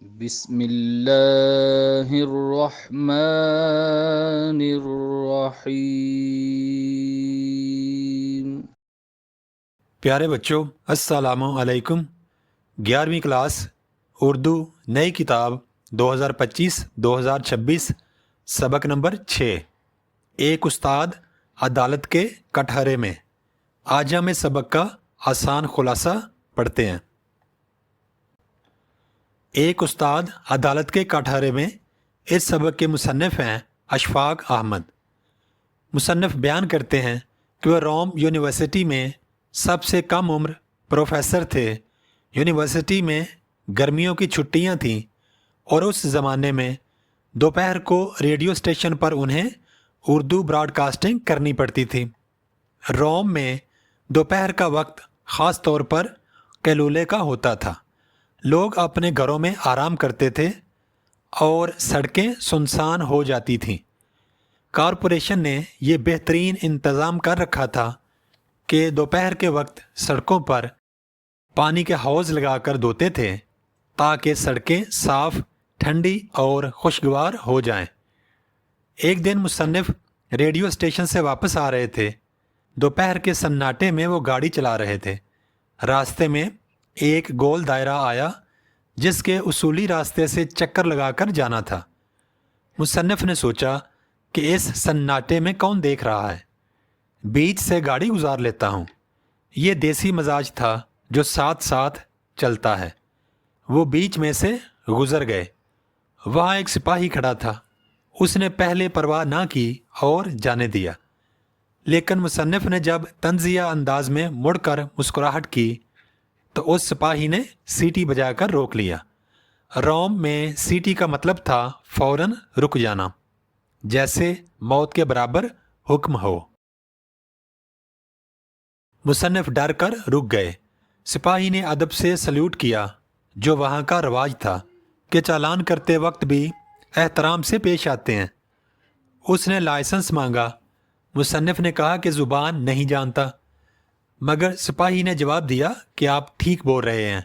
بسم اللہ الرحمن الرحیم۔ پیارے بچوں، السلام علیکم۔ 11ویں کلاس اردو نئی کتاب 2025-2026 سبق نمبر 6 ایک استاد عدالت کے کٹہرے میں۔ آج ہم اس سبق کا آسان خلاصہ پڑھتے ہیں۔ ایک استاد عدالت کے کٹہرے میں اس سبق کے مصنف ہیں اشفاق احمد۔ مصنف بیان کرتے ہیں کہ وہ روم یونیورسٹی میں سب سے کم عمر پروفیسر تھے۔ یونیورسٹی میں گرمیوں کی چھٹیاں تھیں اور اس زمانے میں دوپہر کو ریڈیو اسٹیشن پر انہیں اردو براڈ کاسٹنگ کرنی پڑتی تھی۔ روم میں دوپہر کا وقت خاص طور پر قیلولے کا ہوتا تھا۔ لوگ اپنے گھروں میں آرام کرتے تھے اور سڑکیں سنسان ہو جاتی تھیں۔ کارپوریشن نے یہ بہترین انتظام کر رکھا تھا کہ دوپہر کے وقت سڑکوں پر پانی کے حوض لگا کر دھوتے تھے تاکہ سڑکیں صاف، ٹھنڈی اور خوشگوار ہو جائیں۔ ایک دن مصنف ریڈیو اسٹیشن سے واپس آ رہے تھے۔ دوپہر کے سناٹے میں وہ گاڑی چلا رہے تھے۔ راستے میں ایک گول دائرہ آیا جس کے اصولی راستے سے چکر لگا کر جانا تھا۔ مصنف نے سوچا کہ اس سناٹے میں کون دیکھ رہا ہے، بیچ سے گاڑی گزار لیتا ہوں۔ یہ دیسی مزاج تھا جو ساتھ ساتھ چلتا ہے۔ وہ بیچ میں سے گزر گئے۔ وہاں ایک سپاہی کھڑا تھا۔ اس نے پہلے پرواہ نہ کی اور جانے دیا، لیکن مصنف نے جب طنزیہ انداز میں مڑ کر مسکراہٹ کی تو اس سپاہی نے سیٹی بجا کر روک لیا۔ روم میں سیٹی کا مطلب تھا فوراً رک جانا، جیسے موت کے برابر حکم ہو۔ مصنف ڈر کر رک گئے۔ سپاہی نے ادب سے سلیوٹ کیا، جو وہاں کا رواج تھا کہ چالان کرتے وقت بھی احترام سے پیش آتے ہیں۔ اس نے لائسنس مانگا۔ مصنف نے کہا کہ زبان نہیں جانتا، مگر سپاہی نے جواب دیا کہ آپ ٹھیک بول رہے ہیں۔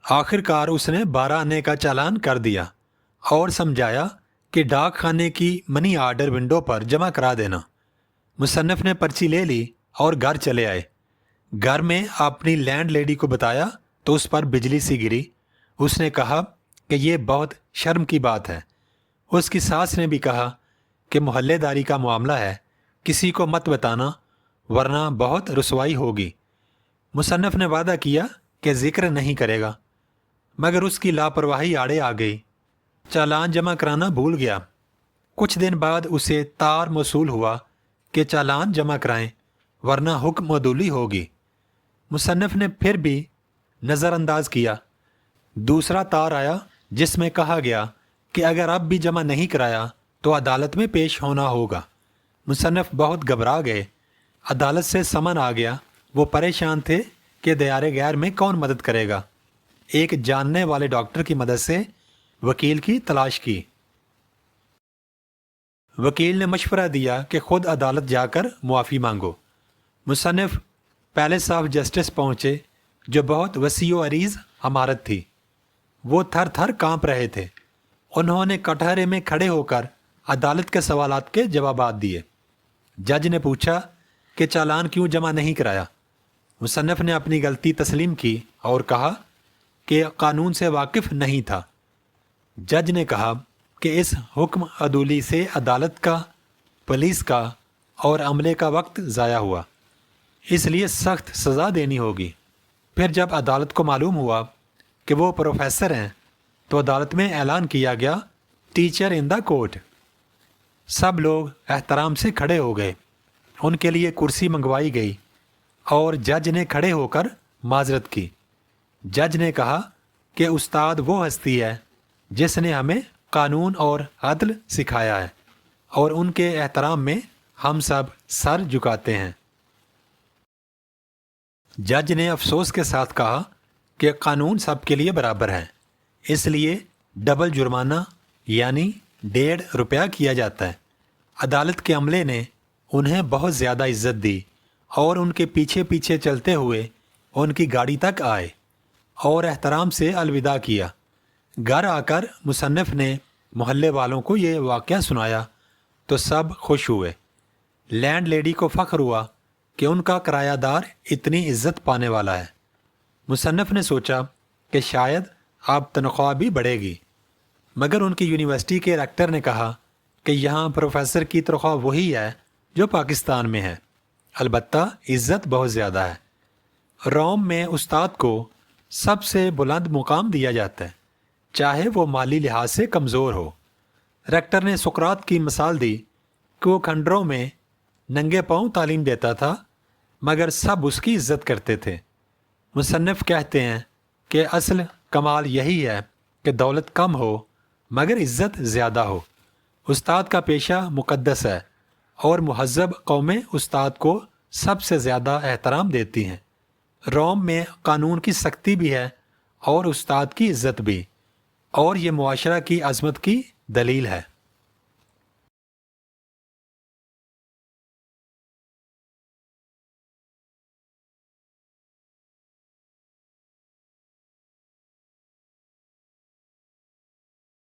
آخر کار اس نے 12 آنے کا چالان کر دیا اور سمجھایا کہ ڈاک خانے کی منی آرڈر ونڈو پر جمع کرا دینا۔ مصنف نے پرچی لے لی اور گھر چلے آئے۔ گھر میں اپنی لینڈ لیڈی کو بتایا تو اس پر بجلی سی گری۔ اس نے کہا کہ یہ بہت شرم کی بات ہے۔ اس کی ساس نے بھی کہا کہ محلے داری کا معاملہ ہے، کسی کو مت بتانا ورنہ بہت رسوائی ہوگی۔ مصنف نے وعدہ کیا کہ ذکر نہیں کرے گا، مگر اس کی لاپرواہی آڑے آ گئی۔ چالان جمع کرانا بھول گیا۔ کچھ دن بعد اسے تار موصول ہوا کہ چالان جمع کرائیں ورنہ حکم عدولی ہوگی۔ مصنف نے پھر بھی نظر انداز کیا۔ دوسرا تار آیا جس میں کہا گیا کہ اگر اب بھی جمع نہیں کرایا تو عدالت میں پیش ہونا ہوگا۔ مصنف بہت گھبرا گئے۔ عدالت سے سمن آ گیا۔ وہ پریشان تھے کہ دیار غیر میں کون مدد کرے گا۔ ایک جاننے والے ڈاکٹر کی مدد سے وکیل کی تلاش کی۔ وکیل نے مشورہ دیا کہ خود عدالت جا کر معافی مانگو۔ مصنف پیلس آف جسٹس پہنچے، جو بہت وسیع و عریض عمارت تھی۔ وہ تھر تھر کانپ رہے تھے۔ انہوں نے کٹہرے میں کھڑے ہو کر عدالت کے سوالات کے جوابات دیے۔ جج نے پوچھا کہ چالان کیوں جمع نہیں کرایا۔ مصنف نے اپنی غلطی تسلیم کی اور کہا کہ قانون سے واقف نہیں تھا۔ جج نے کہا کہ اس حکم عدولی سے عدالت کا، پولیس کا اور عملے کا وقت ضائع ہوا، اس لیے سخت سزا دینی ہوگی۔ پھر جب عدالت کو معلوم ہوا کہ وہ پروفیسر ہیں تو عدالت میں اعلان کیا گیا، ٹیچر ان دا کورٹ۔ سب لوگ احترام سے کھڑے ہو گئے۔ ان کے لیے کرسی منگوائی گئی اور جج نے کھڑے ہو کر معذرت کی۔ جج نے کہا کہ استاد وہ ہستی ہے جس نے ہمیں قانون اور عدل سکھایا ہے، اور ان کے احترام میں ہم سب سر جھکاتے ہیں۔ جج نے افسوس کے ساتھ کہا کہ قانون سب کے لیے برابر ہے، اس لیے ڈبل جرمانہ یعنی 1.5 روپیہ کیا جاتا ہے۔ عدالت کے عملے نے انہیں بہت زیادہ عزت دی اور ان کے پیچھے پیچھے چلتے ہوئے ان کی گاڑی تک آئے اور احترام سے الوداع کیا۔ گھر آ کر مصنف نے محلے والوں کو یہ واقعہ سنایا تو سب خوش ہوئے۔ لینڈ لیڈی کو فخر ہوا کہ ان کا کرایہ دار اتنی عزت پانے والا ہے۔ مصنف نے سوچا کہ شاید اب تنخواہ بھی بڑھے گی، مگر ان کی یونیورسٹی کے ریکٹر نے کہا کہ یہاں پروفیسر کی تنخواہ وہی ہے جو پاکستان میں ہے، البتہ عزت بہت زیادہ ہے۔ روم میں استاد کو سب سے بلند مقام دیا جاتا ہے، چاہے وہ مالی لحاظ سے کمزور ہو۔ ریکٹر نے سقراط کی مثال دی کہ وہ کھنڈروں میں ننگے پاؤں تعلیم دیتا تھا، مگر سب اس کی عزت کرتے تھے۔ مصنف کہتے ہیں کہ اصل کمال یہی ہے کہ دولت کم ہو مگر عزت زیادہ ہو۔ استاد کا پیشہ مقدس ہے اور مہذب قومیں استاد کو سب سے زیادہ احترام دیتی ہیں۔ روم میں قانون کی سختی بھی ہے اور استاد کی عزت بھی، اور یہ معاشرہ کی عظمت کی دلیل ہے۔